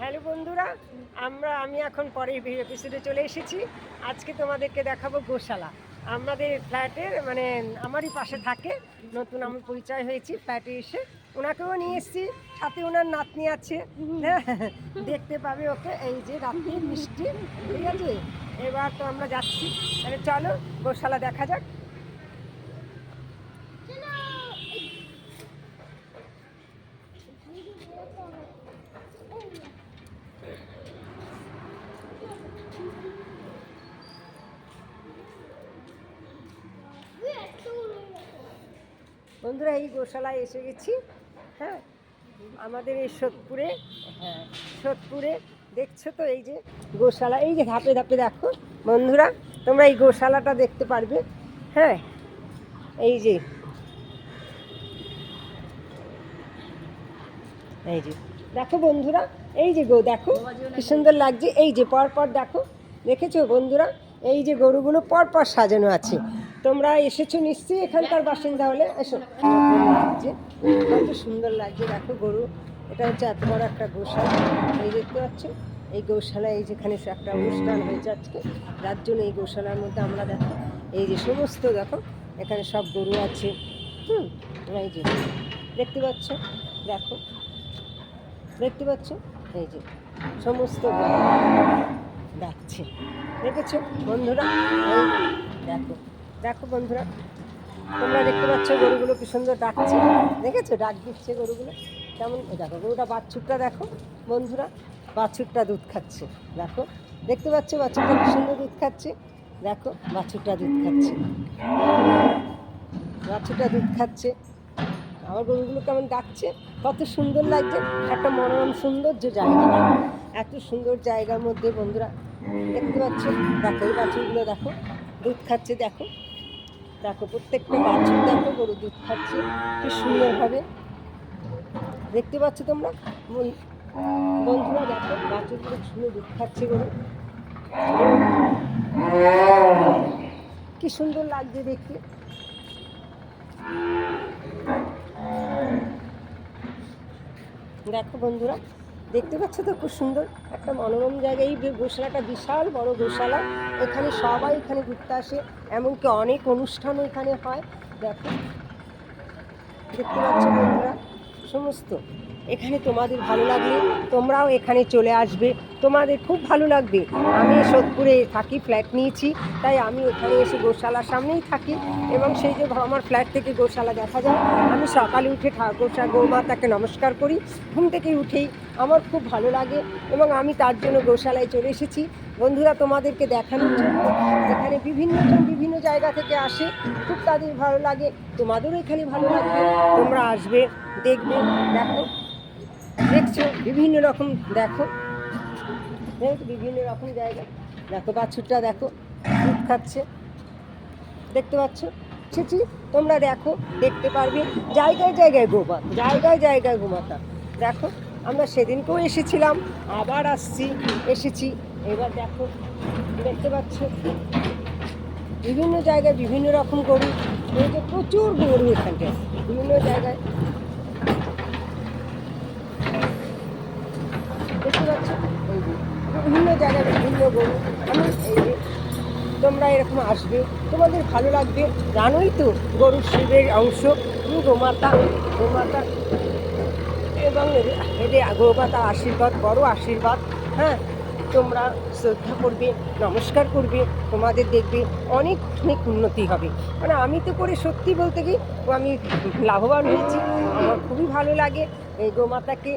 Hello বন্ধুরা, আমি এখন পরের এপিসোডে চলে এসেছি। আজকে তোমাদেরকে দেখাবো গোশালা। আমাদের ফ্ল্যাটের মানে আমারই পাশে থাকে, নতুন আমার পরিচয় হয়েছি ফ্ল্যাটে এসে। ওনাকেও নিয়ে এসেছি, সাথে ওনার নাতনি আছে, হ্যাঁ দেখতে পাবে ওকে। এই যে রাত্রি মিষ্টি, ঠিক আছে। এবার তো আমরা যাচ্ছি, তাহলে চলো গোশালা দেখা যাক। বন্ধুরা, এই গোশালায় এসে গেছি। হ্যাঁ, আমাদের এই সোদপুরে, হ্যাঁ সোদপুরে দেখছো তো এই যে গোশালা, এই যে ধাপে ধাপে দেখো বন্ধুরা, তোমরা এই গোশালাটা দেখতে পারবে। হ্যাঁ, এই যে দেখো বন্ধুরা, এই যে দেখো কি সুন্দর লাগছে। এই যে পরপর দেখো, দেখেছো বন্ধুরা, এই যে গরুগুলো পরপর সাজানো আছে। তোমরা এসেছো নিশ্চয়ই, এখানকার বাসিন্দা হলে এসো। লাগছে, কত সুন্দর লাগছে দেখো গরু। এটা হচ্ছে এত বড় একটা গোশালা, এই দেখতে পাচ্ছ। এই গোশালা, এই যেখানে একটা অনুষ্ঠান হয়েছে আজকে, যার জন্য এই গোশালার মধ্যে আমরা দেখো এই যে সমস্ত দেখো এখানে সব গরু আছে। এই যে দেখতে পাচ্ছ, দেখো দেখতে পাচ্ছ, এই যে সমস্ত ডাকছে, দেখেছো বন্ধুরা। এই দেখো দেখো বন্ধুরা, তোমরা দেখতে পাচ্ছ গরুগুলো কি সুন্দর ডাকছে, দেখেছো ডাক দিচ্ছে গরুগুলো কেমন। দেখো গরুটা, বাছুরটা দেখো বন্ধুরা, বাছুরটা দুধ খাচ্ছে, দেখো দেখতে পাচ্ছ বাছুরটা কি সুন্দর দুধ খাচ্ছে। দেখো বাছুরটা দুধ খাচ্ছে, বাছুরটা দুধ খাচ্ছে। আমার গরুগুলো কেমন ডাকছে, কত সুন্দর লাগছে। একটা মনোরম সৌন্দর্য জায়গা, এত সুন্দর জায়গার মধ্যে বন্ধুরা দেখতে পাচ্ছ। দেখো এই বাছুরগুলো দেখো দুধ খাচ্ছে, দেখো দেখো প্রত্যেকটা বাছুর দেখো গরু দুধ খাচ্ছে কি সুন্দরভাবে, দেখতে পাচ্ছ তোমরা বন্ধুরা। দেখো বাছুরগুলো সুন্দর দুধ খাচ্ছে গরু, কি সুন্দর লাগছে দেখতে। দেখো বন্ধুরা, দেখতে পাচ্ছ তো খুব সুন্দর একটা মনোরম জায়গা। এই গোশালাটা বিশাল বড় গোশালা, এখানে সবাই এখানে ঘুরতে আসে, এমনকি অনেক অনুষ্ঠানও এখানে হয়। দেখো দেখতে পাচ্ছ বন্ধুরা, সমস্ত এখানে তোমাদের ভালো লাগলে তোমরাও এখানে চলে আসবে, তোমাদের খুব ভালো লাগবে। আমি সোদপুরে থাকি, ফ্ল্যাট নিয়েছি, তাই আমি এখানে এসে গোশালার সামনেই থাকি, এবং সেই যে আমার ফ্ল্যাট থেকে গোশালা দেখা যায়। আমি সকালে উঠে গৌমাতাকে নমস্কার করি, ঘুম থেকে উঠেই আমার খুব ভালো লাগে, এবং আমি তার জন্য গোশালায় চলে এসেছি বন্ধুরা তোমাদেরকে দেখানোর জন্য। এখানে বিভিন্ন জায়গা থেকে আসে, খুব তাদের ভালো লাগে, তোমাদেরও এখানে ভালো লাগবে। তোমরা আসবে, দেখবে, দেখো দেখছো বিভিন্ন রকম, দেখো বিভিন্ন রকম জায়গা। দেখো বাছুরটা দেখো দুধ খাচ্ছে, দেখতে পাচ্ছ। ছিছি, তোমরা দেখো, দেখতে পারবে জায়গায় জায়গায় গোমাতা, জায়গায় জায়গায় গোমাতা। দেখো আমরা সেদিনকেও এসেছিলাম, আবার এসেছি। এবার দেখো দেখতে পাচ্ছ বিভিন্ন জায়গায় বিভিন্ন রকম গরু, এই যে প্রচুর গরু এখানটায় বিভিন্ন জায়গায় দেখতে পাচ্ছ। এই যে বিভিন্ন জায়গায় বিভিন্ন গরু। আমি এই যে তোমরা এরকম আসবে, তোমাদের ভালো লাগবে। জানোই তো গরুর শিবের অংশ গোমাতা, গোমাতা, এবং এদের গোমাতা আশীর্বাদ, বড় আশীর্বাদ। হ্যাঁ, তোমরা শ্রদ্ধা করবে, নমস্কার করবে, তোমাদের দেখবে অনেক অনেক উন্নতি হবে। মানে আমি তো করে সত্যি বলতে কি আমি লাভবান হয়েছি, আমার খুবই ভালো লাগে এই গোমাতাকে।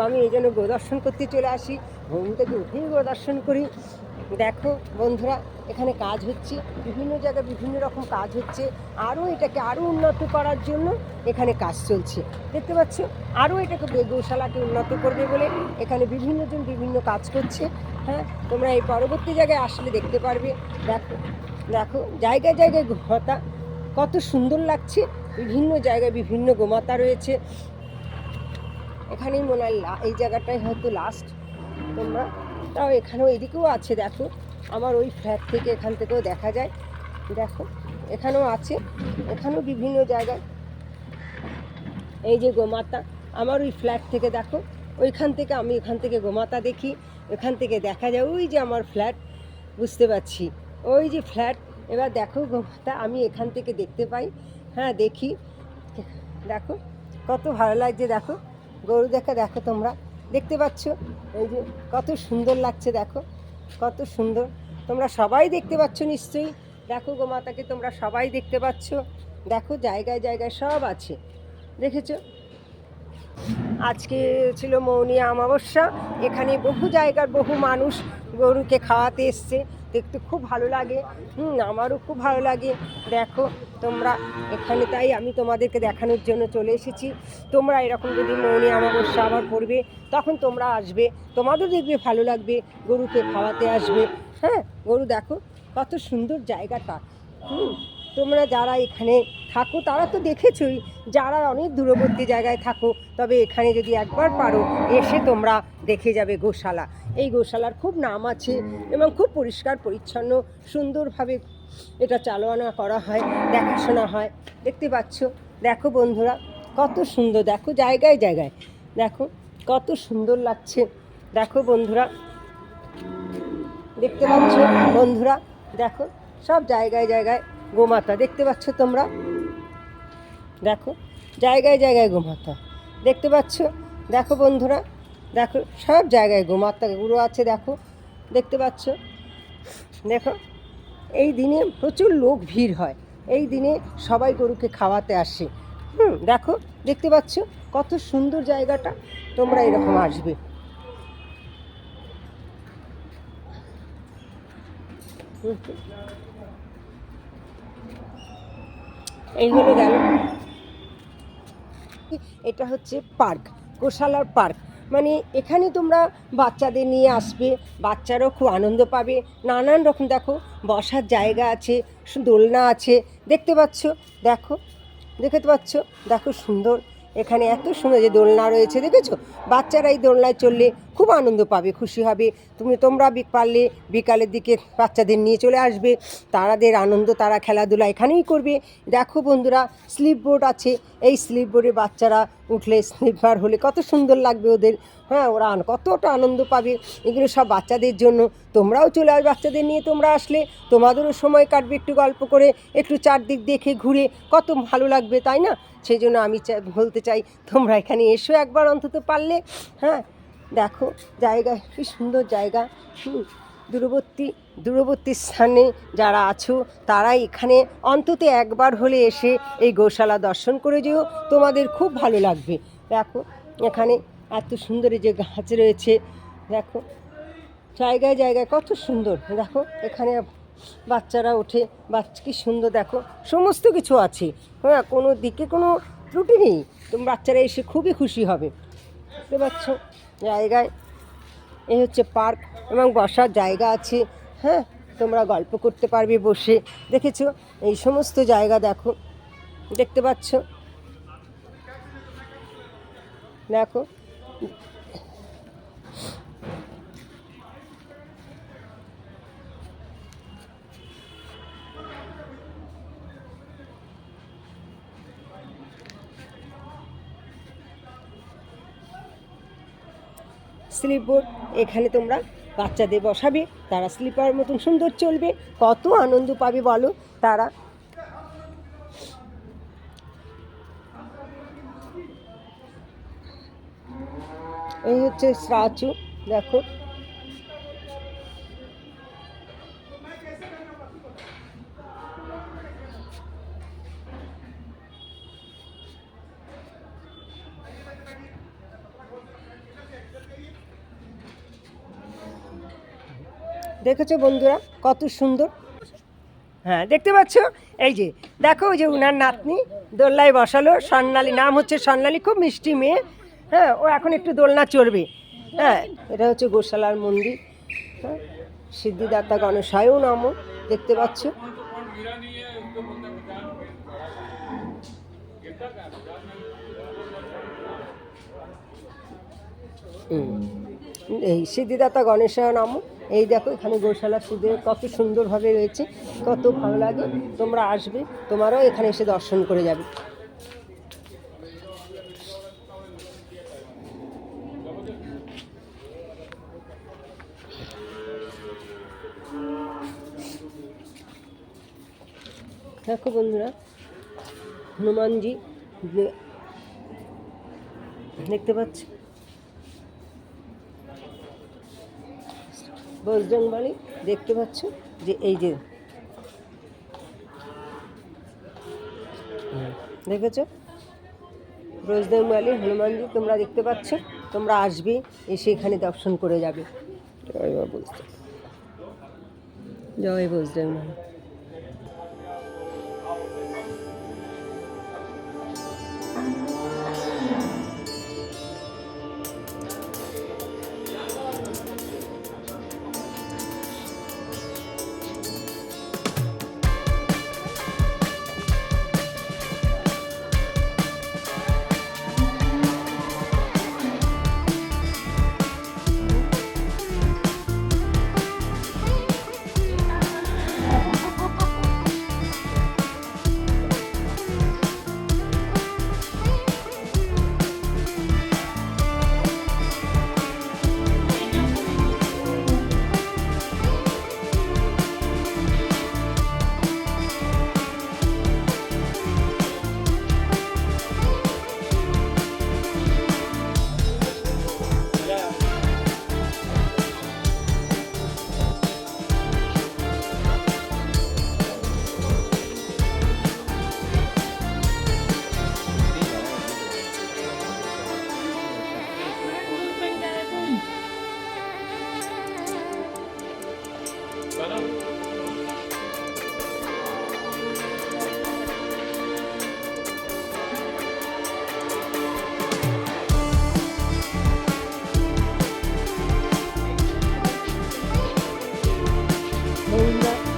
আমি এই জন্য গোদর্শন করতে চলে আসি, ঘুম থেকে উঠেই গোদর্শন করি। দেখো বন্ধুরা, এখানে কাজ হচ্ছে, বিভিন্ন জায়গায় বিভিন্ন রকম কাজ হচ্ছে, আরও এটাকে আরও উন্নত করার জন্য এখানে কাজ চলছে, দেখতে পাচ্ছ। আরও এটাকে গোশালাকে উন্নত করবে বলে এখানে বিভিন্নজন বিভিন্ন কাজ করছে। হ্যাঁ, তোমরা এই পরবর্তী জায়গায় আসলে দেখতে পারবে। দেখো দেখো জায়গায় জায়গায় গোমাতা, কত সুন্দর লাগছে। বিভিন্ন জায়গায় বিভিন্ন গোমাতা রয়েছে। এখানেই মনে হয় এই জায়গাটাই হয়তো লাস্ট। তোমরা তাও এখানেও এদিকেও আছে, দেখো আমার ওই ফ্ল্যাট থেকে এখান থেকেও দেখা যায়। দেখো এখানেও আছে, এখানেও বিভিন্ন জায়গায় এই যে গোমাতা, আমার ওই ফ্ল্যাট থেকে দেখো ওইখান থেকে আমি ওখান থেকে গোমাতা দেখি, ওখান থেকে দেখা যায় ওই যে আমার ফ্ল্যাট, বুঝতে পারছি ওই যে ফ্ল্যাট। এবার দেখো গোমাতা আমি এখান থেকে দেখতে পাই, হ্যাঁ দেখি, দেখো কত ভালো লাগছে। দেখো গরু দেখো তোমরা দেখতে পাচ্ছ, এই যে কত সুন্দর লাগছে, দেখো কত সুন্দর। তোমরা সবাই দেখতে পাচ্ছ নিশ্চয়ই, দেখো গোমাতাকে তোমরা সবাই দেখতে পাচ্ছ। দেখো জায়গায় জায়গায় সব আছে, দেখেছো। আজকে ছিল মৌনী অমাবস্যা, এখানে বহু জায়গার বহু মানুষ গরুকে খাওয়াতে এসছে, দেখতে খুব ভালো লাগে। আমারও খুব ভালো লাগে। দেখো তোমরা এখানে, তাই আমি তোমাদেরকে দেখানোর জন্য চলে এসেছি। তোমরা এরকম যদি মৌনী অমাবস্যা আবার পড়বে তখন তোমরা আসবে, তোমাদেরও দেখবে ভালো লাগবে, গরুকে খাওয়াতে আসবে। হ্যাঁ গরু দেখো কত সুন্দর জায়গাটা। তোমরা যারা এখানে থাকো তারা তো দেখেছই, যারা অনেক দূরবর্তী জায়গায় থাকো তবে এখানে যদি একবার পারো এসে তোমরা দেখে যাবে গোশালা। এই গোশালার খুব নাম আছে এবং খুব পরিষ্কার পরিচ্ছন্ন সুন্দরভাবে এটা চালনা করা হয়, দেখাশোনা হয়, দেখতে পাচ্ছ। দেখো বন্ধুরা কত সুন্দর, দেখো জায়গায় জায়গায় দেখো কত সুন্দর লাগছে। দেখো বন্ধুরা দেখতে পাচ্ছ, বন্ধুরা দেখো সব জায়গায় জায়গায় গোমাতা দেখতে পাচ্ছ তোমরা, দেখো জায়গায় জায়গায় গোমাতা দেখতে পাচ্ছ। দেখো বন্ধুরা দেখো সব জায়গায় গোমাতা গুলো আছে, দেখো দেখতে পাচ্ছ। দেখো এই দিনে প্রচুর লোক ভিড় হয়, এই দিনে সবাই গরুকে খাওয়াতে আসে। দেখো দেখতে পাচ্ছ কত সুন্দর জায়গাটা, তোমরা এরকম আসবে। এই হলো গেল, এটা হচ্ছে পার্ক, গোশালার পার্ক। মানে এখানে তোমরা বাচ্চাদের নিয়ে আসবে, বাচ্চারাও খুব আনন্দ পাবে। নানান রকম দেখো বসার জায়গা আছে, দোলনা আছে, দেখতে পাচ্ছ, দেখো দেখতে পাচ্ছ, দেখো সুন্দর। এখানে এত সুন্দর যে দোলনা রয়েছে দেখেছো, বাচ্চারা এই দোলনায় চললে খুব আনন্দ পাবে, খুশি হবে। তোমরা পারলে বিকালের দিকে বাচ্চাদের নিয়ে চলে আসবে, তারাদের আনন্দ, তারা খেলাধুলা এখানেই করবে। দেখো বন্ধুরা স্লিপ বোর্ড আছে, এই স্লিপ বোর্ডে বাচ্চারা উঠলে স্লিপার হলে কত সুন্দর লাগবে ওদের, হ্যাঁ ওরা কতটা আনন্দ পাবে। এগুলো সব বাচ্চাদের জন্য, তোমরাও চলে আসবে বাচ্চাদের নিয়ে, তোমরা আসলে তোমাদেরও সময় কাটবে, একটু গল্প করে একটু চারদিক দেখে ঘুরে কত ভালো লাগবে, তাই না? সেই জন্য আমি বলতে চাই তোমরা এখানে এসো একবার অন্তত পারলে। হ্যাঁ দেখো জায়গা কি সুন্দর জায়গা। দূরবর্তী স্থানে যারা আছো তারা এখানে অন্তত একবার হলে এসে এই গোশালা দর্শন করে যেও, তোমাদের খুব ভালো লাগবে। দেখো এখানে এত সুন্দর যে গাছ রয়েছে, দেখো জায়গায় জায়গায় কত সুন্দর। দেখো এখানে বাচ্চারা ওঠে, কি সুন্দর, দেখো সমস্ত কিছু আছে, হ্যাঁ কোনো দিকে কোনো ত্রুটি নেই। বাচ্চারা এসে খুবই খুশি হবে, বুঝতে পারছো। জায়গায় এই হচ্ছে পার্ক এবং বসার জায়গা আছে, হ্যাঁ তোমরা গল্প করতে পারবে বসে, দেখেছো এই সমস্ত জায়গা দেখো, দেখতে পাচ্ছ। দেখো স্লিপ বোর্ড, এখানে তোমরা বাচ্চাদের বসাবে, তারা স্লিপার মতন সুন্দর চলবে, কত আনন্দ পাবে বলো তারা। এই হচ্ছে স্ট্যাচু, দেখো দেখেছো বন্ধুরা কত সুন্দর। হ্যাঁ দেখতে পাচ্ছ, এই যে দেখো ওই যে উনার নাতনি দোলনায় বসালো, স্বর্ণালী, নাম হচ্ছে স্বর্ণালী, খুব মিষ্টি মেয়ে। হ্যাঁ ও এখন একটু দোলনা চড়বে। হ্যাঁ এটা হচ্ছে গোশালার মন্দির, হ্যাঁ সিদ্ধিদাতা গণেশায়ও নমঃ, দেখতে পাচ্ছ। এই সিদ্ধিদাতা গণেশায় নমঃ। এই দেখো এখানে গোশালা সিদ্ধি কত সুন্দরভাবে রয়েছে, কত ভালো লাগে। তোমরা আসবে, তোমারও এখানে এসে দর্শন করে যাবে। দেখো বন্ধুরা, হনুমানজি দেখতে পাচ্ছ, বজরংবলী দেখতে পাচ্ছ যে এই যে দেখেছো বজরংবলী হনুমানজি তোমরা দেখতে পাচ্ছ, তোমরা আসবে, এসে এখানে দর্শন করে যাবে। জয় মা বজরং, জয় বজরংবলী।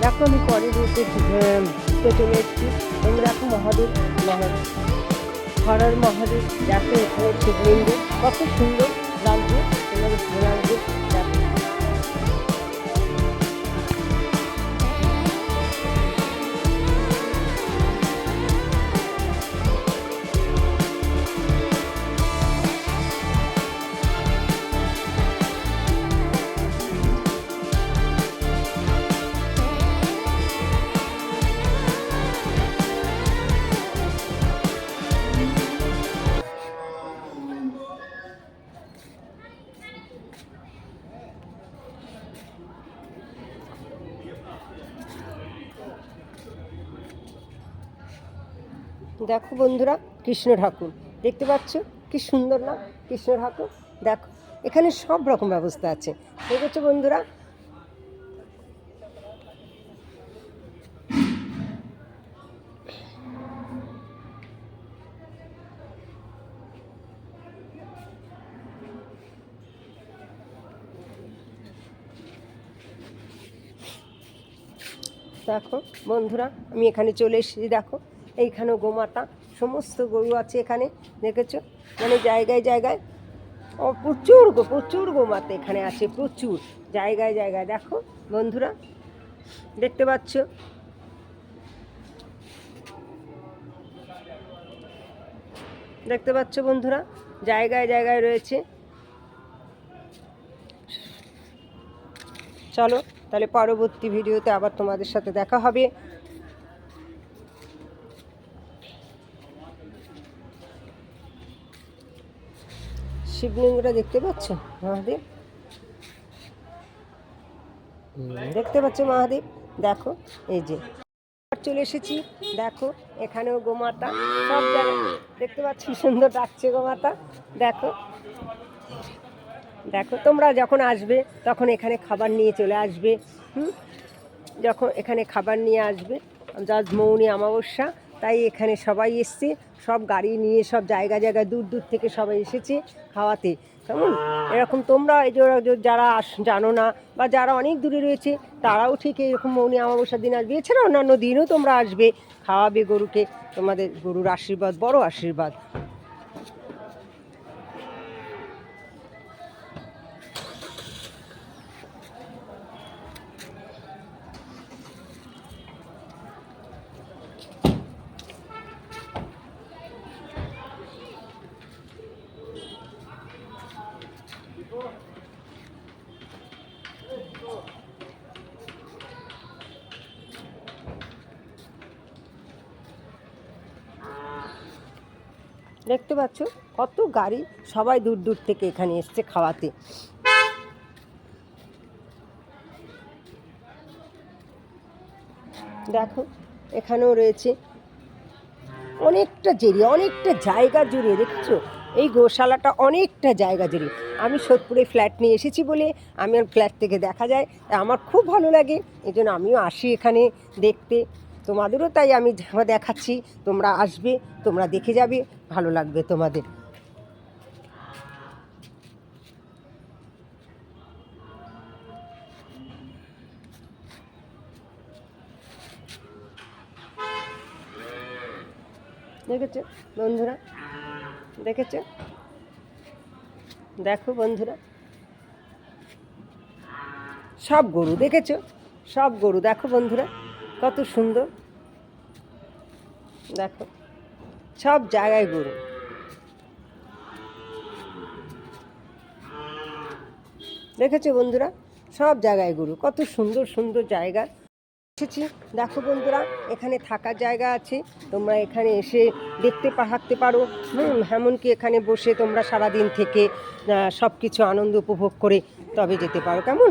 দেখো আমি পরে ঘুরতে চলে এসেছি। তোমরা এখন মহাদেব হরর মহাদেব দেখো, এখানে শিবলিঙ্গ কত সুন্দর লাগছে, তোমাদের ভালো লাগবে। দেখো দেখো বন্ধুরা, কৃষ্ণ ঠাকুর দেখতে পাচ্ছ, কি সুন্দর না কৃষ্ণ ঠাকুর। দেখো এখানে সব রকম ব্যবস্থা আছে, দেখেছো বন্ধুরা। দেখো বন্ধুরা, আমি এখানে চলে এসেছি। দেখো এইখানেও গোমাতা, সমস্ত গরু আছে এখানে, দেখেছো, মানে জায়গায় জায়গায় প্রচুর গোমাতা এখানে আছে, প্রচুর জায়গায় জায়গায়। দেখো বন্ধুরা, দেখতে পাচ্ছ, দেখতে পাচ্ছ বন্ধুরা, জায়গায় জায়গায় রয়েছে। চলো তাহলে পরবর্তী ভিডিওতে আবার তোমাদের সাথে দেখা হবে। শিবলিঙ্গটা দেখতে পাচ্ছ মহাদেব, দেখতে পাচ্ছ মহাদেব। দেখো এই যে চলে এসেছি, দেখো এখানেও গোমাতা, সব জায়গায় দেখতে পাচ্ছি, সুন্দর ডাকছে গোমাতা। দেখো দেখো তোমরা যখন আসবে তখন এখানে খাবার নিয়ে চলে আসবে। যখন এখানে খাবার নিয়ে আসবে, আজ মৌনী অমাবস্যা, তাই এখানে সবাই এসছে, সব গাড়ি নিয়ে সব জায়গা জায়গায় দূর দূর থেকে সবাই এসেছে খাওয়াতে। কেমন এরকম তোমরা এই যে যারা জানো না বা যারা অনেক দূরে রয়েছে তারাও ঠিক এরকম মৌনী অমাবস্যার দিন আসবে, এছাড়া অন্যান্য দিনও তোমরা আসবে, খাওয়াবে গরুকে, তোমাদের গরুর আশীর্বাদ বড় আশীর্বাদ। দেখতে পাচ্ছ কত গাড়ি, সবাই দূর দূর থেকে এখানে এসছে খাওয়াতে। দেখো এখানেও রয়েছে অনেকটা জেরি, অনেকটা জায়গা জুড়ে, দেখছো এই গোশালাটা অনেকটা জায়গা জুড়ে। আমি সোদপুরে ফ্ল্যাট নিয়ে এসেছি বলে আমি আর ফ্ল্যাট থেকে দেখা যায়, আমার খুব ভালো লাগে, এই জন্য আমিও আসি এখানে দেখতে। তোমাদেরও তাই আমি দেখাচ্ছি, তোমরা আসবে, তোমরা দেখে যাবে, ভালো লাগবে তোমাদের। দেখেছো বন্ধুরা, দেখেছো, দেখো বন্ধুরা সব গরু, দেখেছো সব গরু, দেখো বন্ধুরা কত সুন্দর, দেখো সব জায়গায় গরু। দেখেছো বন্ধুরা সব জায়গায় গরু, কত সুন্দর সুন্দর জায়গা এসেছি। দেখো বন্ধুরা এখানে থাকার জায়গা আছে, তোমরা এখানে এসে দেখতে থাকতে পারো। এমনকি এখানে বসে তোমরা সারাদিন থেকে সব কিছু আনন্দ উপভোগ করে তবে যেতে পারো, কেমন।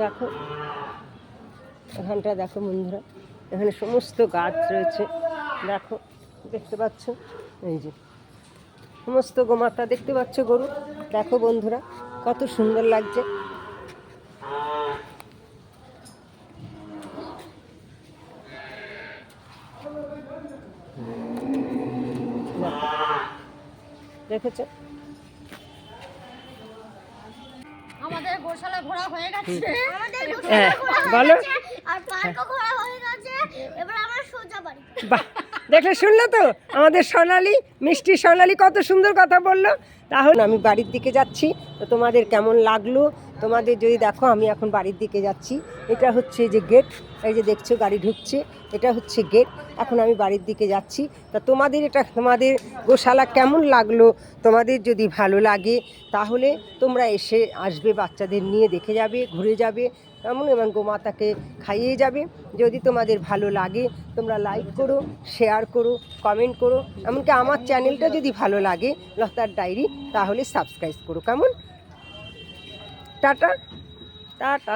দেখো এখানটা দেখো বন্ধুরা, এখানে সমস্ত গাছ রয়েছে, দেখো দেখতে পাচ্ছ, এই যে সমস্ত গোমাতা দেখতে পাচ্ছ গরু, দেখো বন্ধুরা কত সুন্দর লাগছে। দেখেছো আমাদের গোশালা ঘোরা হয়ে গেছে, বলো, আর পার্কও ঘোরা হয়ে গেছে, এবার আমরা সোজা বাড়ি। বাহ, দেখলে শুনলে তো আমাদের সোনালি, মিষ্টি সোনালি কত সুন্দর কথা বললো। তাহলে আমি বাড়ির দিকে যাচ্ছি, তো তোমাদের কেমন লাগলো, তোমাদের যদি দেখো আমি এখন বাড়ির দিকে যাচ্ছি। এটা হচ্ছে যে গেট, এই যে দেখছো গাড়ি ঢুকছে, এটা হচ্ছে গেট। এখন আমি বাড়ির দিকে যাচ্ছি। তা তোমাদের এটা, তোমাদের গোশালা কেমন লাগলো, তোমাদের যদি ভালো লাগে তাহলে তোমরা এসে আসবে, বাচ্চাদের নিয়ে দেখে যাবে, ঘুরে যাবে কেমন, এবং গোমাতাকে খাইয়ে যাবে। যদি তোমাদের ভালো লাগে তোমরা লাইক করো, শেয়ার করো, কমেন্ট করো, এমনকি আমার চ্যানেলটা যদি ভালো লাগে লতার ডায়েরি, তাহলে সাবস্ক্রাইব করো, কেমন। Tata tata.